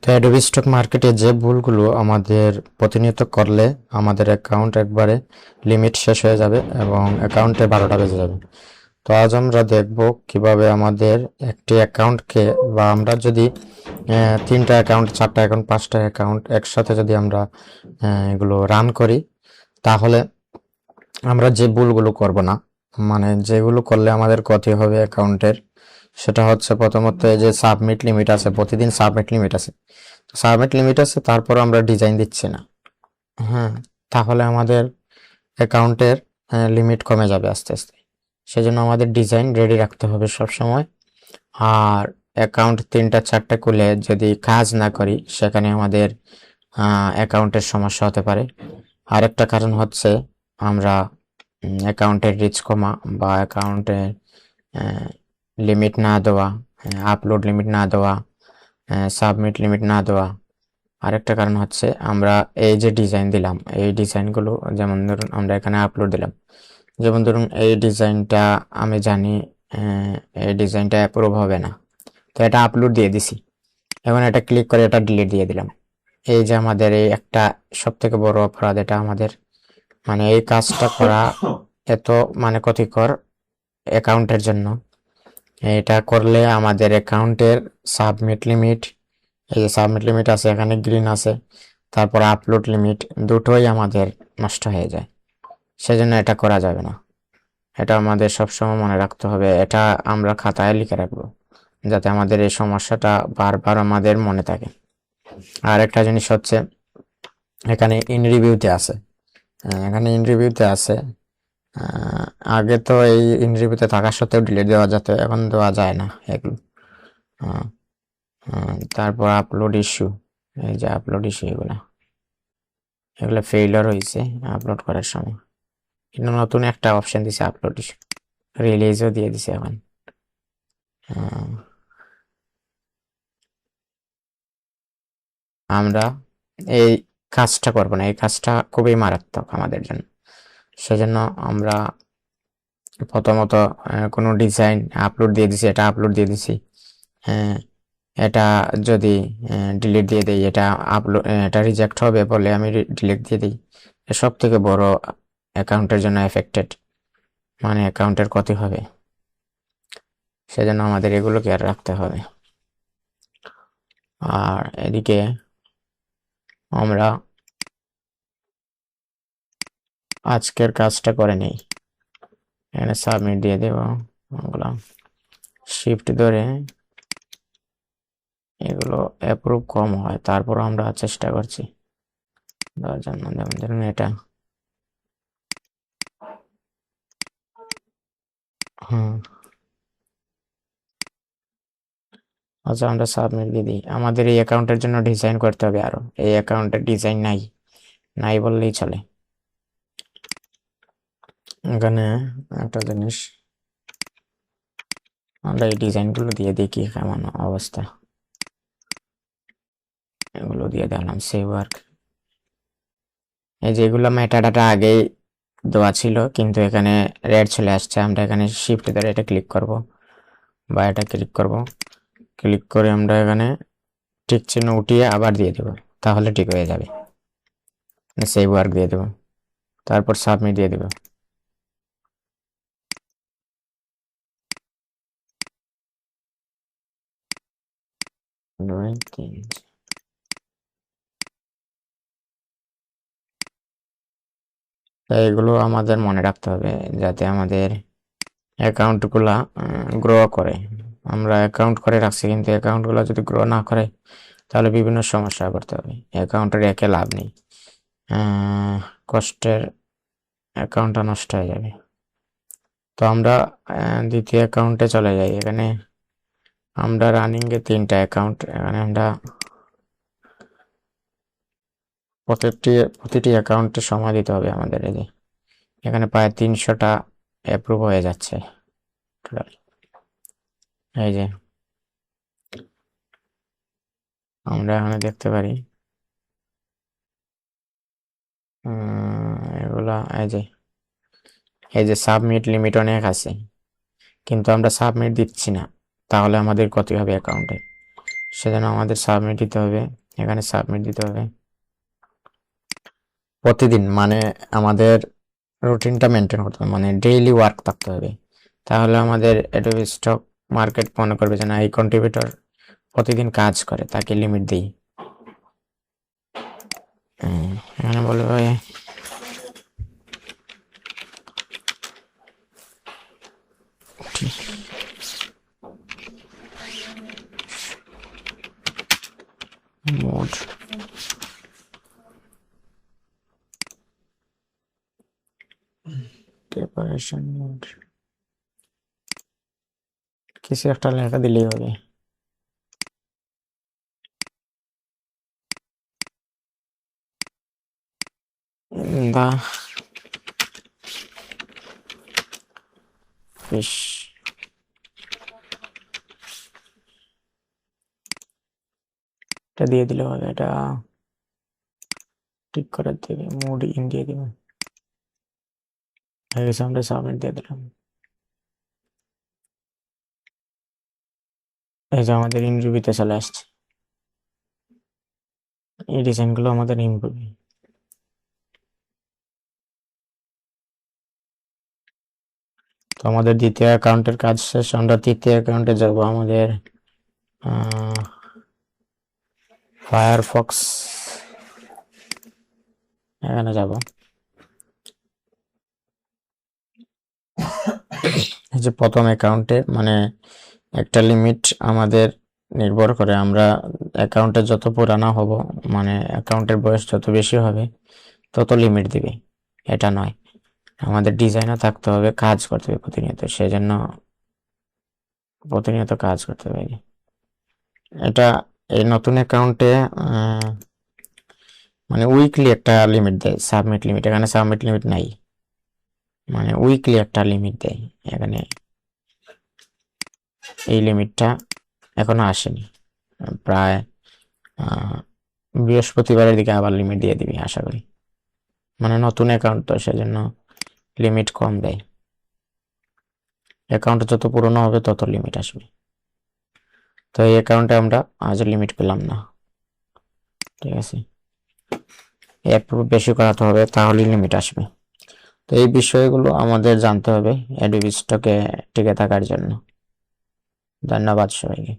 তো Adobe stock মার্কেটে যে ভুলগুলো আমাদের প্রতিনিয়ত করলে আমাদের অ্যাকাউন্ট একবারে লিমিট শেষ হয়ে যাবে এবং অ্যাকাউন্টে 12টা বেজে যাবে। তো আজ আমরা দেখব কিভাবে আমাদের একটি অ্যাকাউন্টকে বা আমরা যদি 3টা অ্যাকাউন্ট 4টা অ্যাকাউন্ট 5টা অ্যাকাউন্ট একসাথে যদি আমরা এগুলো রান করি, তাহলে আমরা যে ভুলগুলো করব না, মানে যেগুলো করলে আমাদের ক্ষতি হবে অ্যাকাউন্টের, সেটা হচ্ছে প্রথমত এই যে সাবমিট লিমিট আছে, প্রতিদিন সাবমিট লিমিট আছে। সাবমিট লিমিট আছে, তারপর আমরা ডিজাইন দিচ্ছি না। হ্যাঁ, তাহলে আমাদের অ্যাকাউন্টের লিমিট কমে যাবে আস্তে আস্তে। সেজন্য আমাদের ডিজাইন রেডি রাখতে হবে সব সময়। আর অ্যাকাউন্ট 3টা 4টা খুলে যদি কাজ না করি, সেখানে আমাদের অ্যাকাউন্টের সমস্যা হতে পারে। আরেকটা কারণ হচ্ছে আমরা অ্যাকাউন্টের রিচ কমা বা অ্যাকাউন্টের লিমিট না দেওয়া, আপলোড লিমিট না দেওয়া, সাবমিট লিমিট না দেওয়া। আরেকটা কারণ হচ্ছে আমরা এই যে ডিজাইন দিলাম, এই ডিজাইনগুলো, যেমন ধরুন আমরা এখানে আপলোড দিলাম, যেমন ধরুন এই ডিজাইনটা আমি জানি এই ডিজাইনটা অ্যাপ্রুভ হবে না, তো এটা আপলোড দিয়ে দিছি। এখন এটা ক্লিক করে এটা ডিলিট দিয়ে দিলাম। এই যে আমাদের এই একটা সব থেকে বড় অপরাধ, এটা আমাদের মানে এই কাজটা করা এত মানে ক্ষতিকর অ্যাকাউন্টের জন্য। এটা করলে আমাদের অ্যাকাউন্টের সাবমিট লিমিট, এই যে সাবমিট লিমিট আছে এখানে গ্রিন আছে, তারপর আপলোড লিমিট, দুটোই আমাদের নষ্ট হয়ে যায়। সেজন্য এটা করা যাবে না। এটা আমাদের সবসময় মনে রাখতে হবে, এটা আমরা খাতায় লিখে রাখবো যাতে আমাদের এই সমস্যাটা বারবার আমাদের মনে থাকে। আর একটা জিনিস হচ্ছে এখানে ইন রিভিউতে আছে, এখানে ইন রিভিউতে আছে, আগে তো এই ইন রিভিউতে থাকা সত্ত্বেও ডিলিট দেওয়া যেত, এখন দেওয়া যায় না এগুলো। তারপর আপলোড ইস্যু, এই যে আপলোড ইস্যু, এগুলো ফেইলার হয়েছে আপলোড করার সময়। কিন্তু নতুন একটা অপশন দিছে আপলোড ইস্যু, রিলিজও দিয়ে দিছে এখন। আমরা এই কাজটা করব না, এই কাজটা খুবই মারাত্মক আমাদের জন্য। সেজন্য আমরা প্রথমত কোনো ডিজাইন আপলোড দিয়ে দিছি, এটা আপলোড দিয়ে দিছি, এটা যদি ডিলিট দিয়ে দিই, এটা আপলোড, এটা রিজেক্ট হবে বলে আমি ডিলিট দিয়ে দিই, সব থেকে বড় অ্যাকাউন্টের জন্য এফেক্টেড, মানে অ্যাকাউন্টের ক্ষতি হবে। সেজন্য আমাদের এগুলো কেয়ার রাখতে হবে। আর এদিকে আমরা আজকের কাজটা করে নিই, এখানে সাবমিট দিয়ে দেব, ওগুলো শিফট ধরে এগুলো অ্যাপ্রুভ কম হয়, তারপর আমরা চেষ্টা করছি দেওয়ার জন্য। যেমন ধরুন এটা, আচ্ছা আমরা সাবমিট দিয়ে দিই। আমাদের এই অ্যাকাউন্টের জন্য ডিজাইন করতে হবে, আরো এই অ্যাকাউন্টের ডিজাইন নাই, নাই বললেই চলে। এখানে একটা জিনিস, আমরা এই ডিজাইনগুলো দিয়ে দেখি কেমন অবস্থা। এগুলো দিয়ে দিলাম সেভ ওয়ার্ক। এই যেগুলো মেটাডাটা আগেই দেওয়া ছিল, কিন্তু এখানে রেড চলে আসছে। আমরা এখানে শিফট ধরে এটা ক্লিক করব বা এটা ক্লিক করব, ক্লিক করে আমরা এখানে টিক চিহ্ন উঠিয়ে আবার দিয়ে দেব, তাহলে ঠিক হয়ে যাবে। সেভ ওয়ার্ক দিয়ে দেব, তারপর সাবমিট দিয়ে দেব। এগুলো আমাদের মনে রাখতে হবে যাতে আমাদের অ্যাকাউন্টগুলা গ্রো করে। আমরা অ্যাকাউন্ট করে রাখছি, কিন্তু অ্যাকাউন্টগুলো যদি গ্রো না করে তাহলে বিভিন্ন সমস্যায় পড়তে হবে। অ্যাকাউন্টের একে লাভ নেই, কষ্টের অ্যাকাউন্টটা নষ্ট হয়ে যাবে। তো আমরা দ্বিতীয় অ্যাকাউন্টে চলে যাই। এখানে আমরা রানিংয়ে 3টা অ্যাকাউন্ট, এখানে আমরা প্রতিটি অ্যাকাউন্টে সময় দিতে হবে আমাদের। এই যে এখানে প্রায় 300টা অ্যাপ্রুভ হয়ে যাচ্ছে টোটাল। এই যে আমরা এখানে দেখতে পারি এগুলা, এই যে সাবমিট লিমিট অনেক আছে, কিন্তু আমরা সাবমিট দিচ্ছি না, তাহলে আমাদের ক্ষতি হবে অ্যাকাউন্টে। সেজন্য আমাদের সাবমিট দিতে হবে, এখানে সাবমিট দিতে হবে। প্রতিদিন মানে আমাদের রুটিনটা মেনটেন করতে হবে, মানে ডেইলি ওয়ার্ক থাকতে হবে। তাহলে আমাদের অ্যাডোবি স্টক মার্কেট মনে করবে যে না, এই কন্ট্রিবিউটর প্রতিদিন কাজ করে, তাকে লিমিট দিই। এখানে বলবে মোড প্রিপারেশন মোড, কিছু একটা লেখা দিলেই হবে। দা ফিশ এটা দিয়ে দিলে হবে, এটা ঠিক করে দেবে, মোড ইন দিয়ে দেবে। আমরা সাবমিট দিয়ে দিলাম। এই যে আমাদের ইনরুবিতে চলে আসছে, এই ডিজাইনগুলো আমাদের ইমপ্রুভ। তো আমাদের দ্বিতীয় অ্যাকাউন্টের কাজ শেষ, আমরা তৃতীয় অ্যাকাউন্টে যাব। আমাদের ফায়ারফক্স, এখানে যাব। এই যে প্রথম অ্যাকাউন্টে মানে একটা লিমিট আমাদের নির্ভর করে, আমরা অ্যাকাউন্টে যত পুরানো হব, মানে অ্যাকাউন্টের বয়স যত বেশি হবে তত লিমিট দিবে, এটা নয়। আমাদের ডিজাইনও থাকতে হবে, কাজ করতে হবে প্রতিনিয়ত, সেই জন্য প্রতিনিয়ত কাজ করতে হবে। এটা এই নতুন অ্যাকাউন্টে মানে উইকলি একটা লিমিট দেয়, সাবমিট লিমিট। এখানে সাবমিট লিমিট নাই, মানে উইকলি একটা লিমিট দেয়। এখানে এই লিমিটটা এখনো আসেনি, প্রায় বৃহস্পতিবারের দিকে আবার লিমিট দিয়ে দিবি আশা করি। মানে নতুন অ্যাকাউন্ট তো, সেজন্য লিমিট কম দেয়। অ্যাকাউন্ট যত পুরনো হবে তত লিমিট আসবে। তো এই অ্যাকাউন্টে আমরা আজ লিমিট পেলাম না, ঠিক আছে। একটু বেশি করাতে হবে, তাহলে লিমিট আসবে। তো এই বিষয়গুলো আমাদের জানতে হবে অ্যাডোবি স্টকে টিকে থাকার জন্য। ধন্যবাদ সবাইকে।